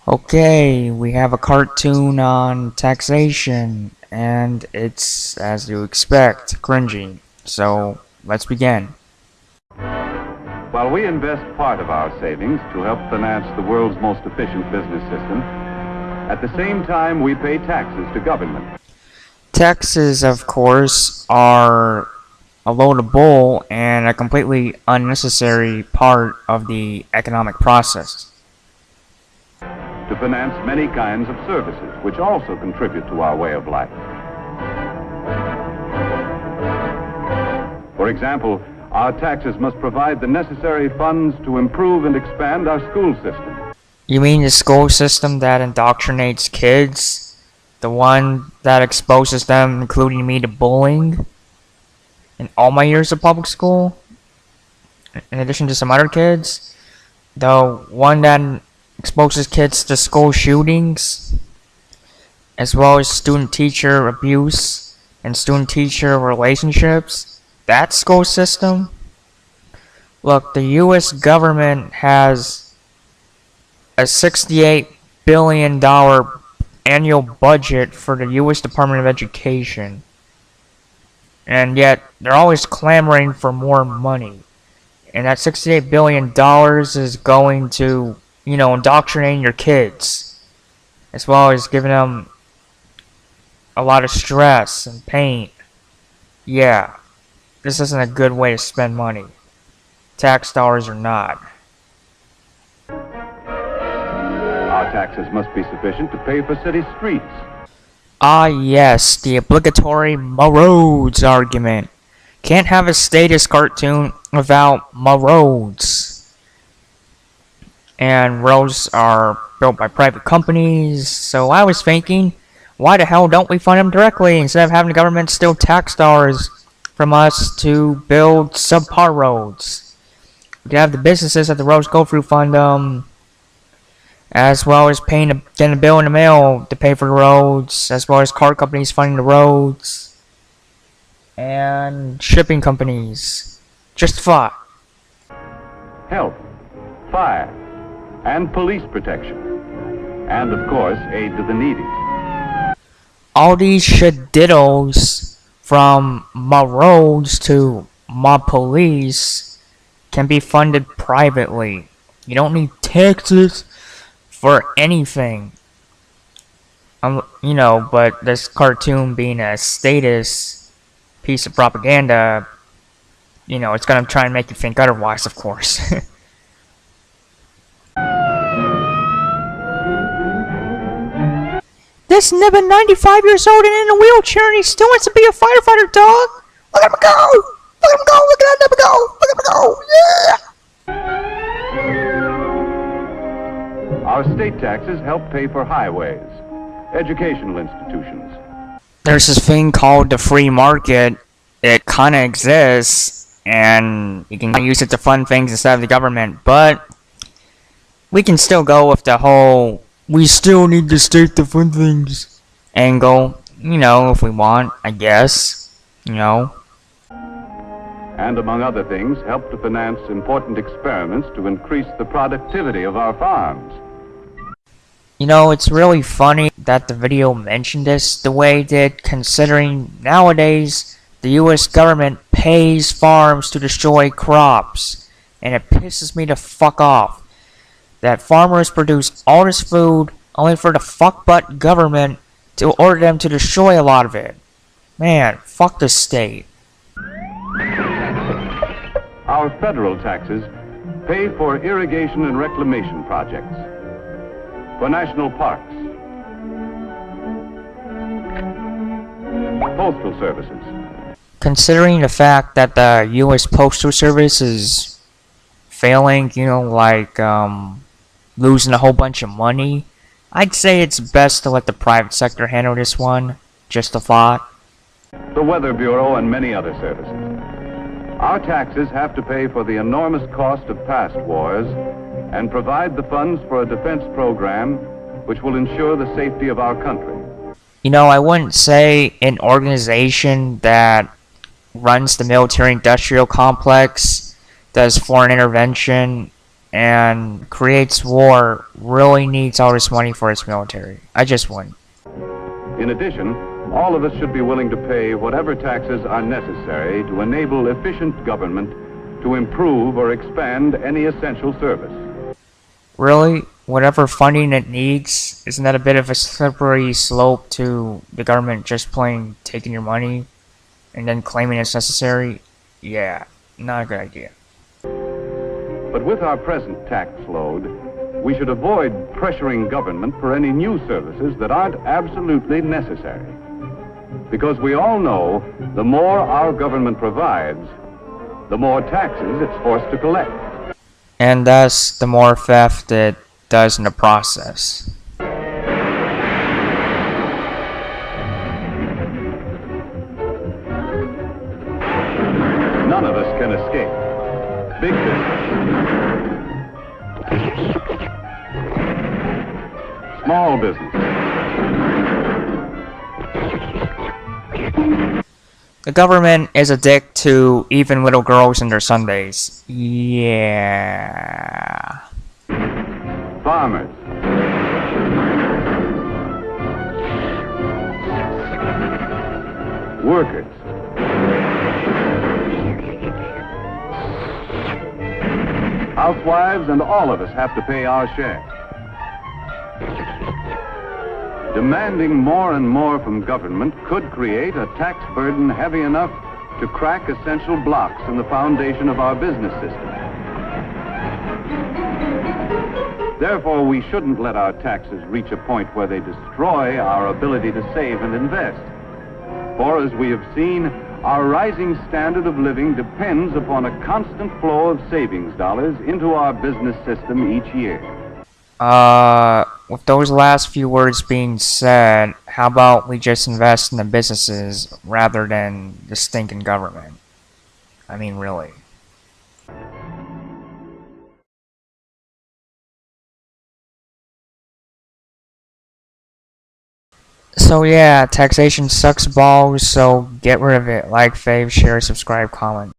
Okay, we have a cartoon on taxation, and it's, as you expect, cringy. So, let's begin. While we invest part of our savings to help finance the world's most efficient business system, at the same time we pay taxes to government. Taxes, of course, are a load of bull and a completely unnecessary part of the economic process. To finance many kinds of services, which also contribute to our way of life. For example, our taxes must provide the necessary funds to improve and expand our school system. You mean the school system that indoctrinates kids? The one that exposes them, including me, to bullying? In all my years of public school? In addition to some other kids? The one that exposes kids to school shootings, as well as student-teacher abuse and student-teacher relationships. That school system? Look, the US government has a $68 billion annual budget for the US Department of Education, and yet they're always clamoring for more money. And that $68 billion is going to, indoctrinating your kids, as well as giving them a lot of stress and pain. Yeah, this isn't a good way to spend money. Tax dollars or not. Our taxes must be sufficient to pay for city streets. Ah yes, the obligatory roads argument. Can't have a status cartoon without roads. And roads are built by private companies, so I was thinking, why the hell don't we fund them directly instead of having the government steal tax dollars from us to build subpar roads? We could have the businesses that the roads go through fund them, as well as getting a bill in the mail to pay for the roads, as well as car companies funding the roads, and shipping companies. Just a thought. Health, fire, and police protection, and of course aid to the needy. All these shadiddles, from my roads to my police, can be funded privately. You don't need taxes for anything. But this cartoon being a status piece of propaganda, it's gonna try and make you think otherwise, of course. This nibba 95 years old and in a wheelchair, and he still wants to be a firefighter, dog. Look at him go! Look at him go! Look at that nibba go! Look at him go! Yeah! Our state taxes help pay for highways, educational institutions. There's this thing called the free market. It kinda exists, and you can use it to fund things instead of the government, but we can still go with the whole we still need the state to fund things angle, if we want, I guess, And among other things, help to finance important experiments to increase the productivity of our farms. It's really funny that the video mentioned this the way it did, considering nowadays the US government pays farms to destroy crops, and it pisses me the fuck off that farmers produce all this food only for the fuckbutt government to order them to destroy a lot of it. Man, fuck the state. Our federal taxes pay for irrigation and reclamation projects, for national parks, postal services. Considering the fact that the US Postal Service is failing, losing a whole bunch of money, I'd say it's best to let the private sector handle this one. Just a thought. The Weather Bureau and many other services. Our taxes have to pay for the enormous cost of past wars and provide the funds for a defense program which will ensure the safety of our country. I wouldn't say an organization that runs the military-industrial complex does foreign intervention and creates war really needs all this money for its military. I just wouldn't. In addition, all of us should be willing to pay whatever taxes are necessary to enable efficient government to improve or expand any essential service. Really? Whatever funding it needs? Isn't that a bit of a slippery slope to the government just plain taking your money and then claiming it's necessary? Yeah, not a good idea. But with our present tax load, we should avoid pressuring government for any new services that aren't absolutely necessary. Because we all know the more our government provides, the more taxes it's forced to collect. And thus, the more theft it does in the process. None of us can escape. Big business. Small business. The government is a dick to even little girls in their Sundays. Yeah. Farmers. Workers. Housewives, and all of us have to pay our share. Demanding more and more from government could create a tax burden heavy enough to crack essential blocks in the foundation of our business system. Therefore, we shouldn't let our taxes reach a point where they destroy our ability to save and invest. For as we have seen, our rising standard of living depends upon a constant flow of savings dollars into our business system each year. With those last few words being said, how about we just invest in the businesses rather than the stinking government? I mean, really. So yeah, taxation sucks balls, so get rid of it. Like, fave, share, subscribe, comment.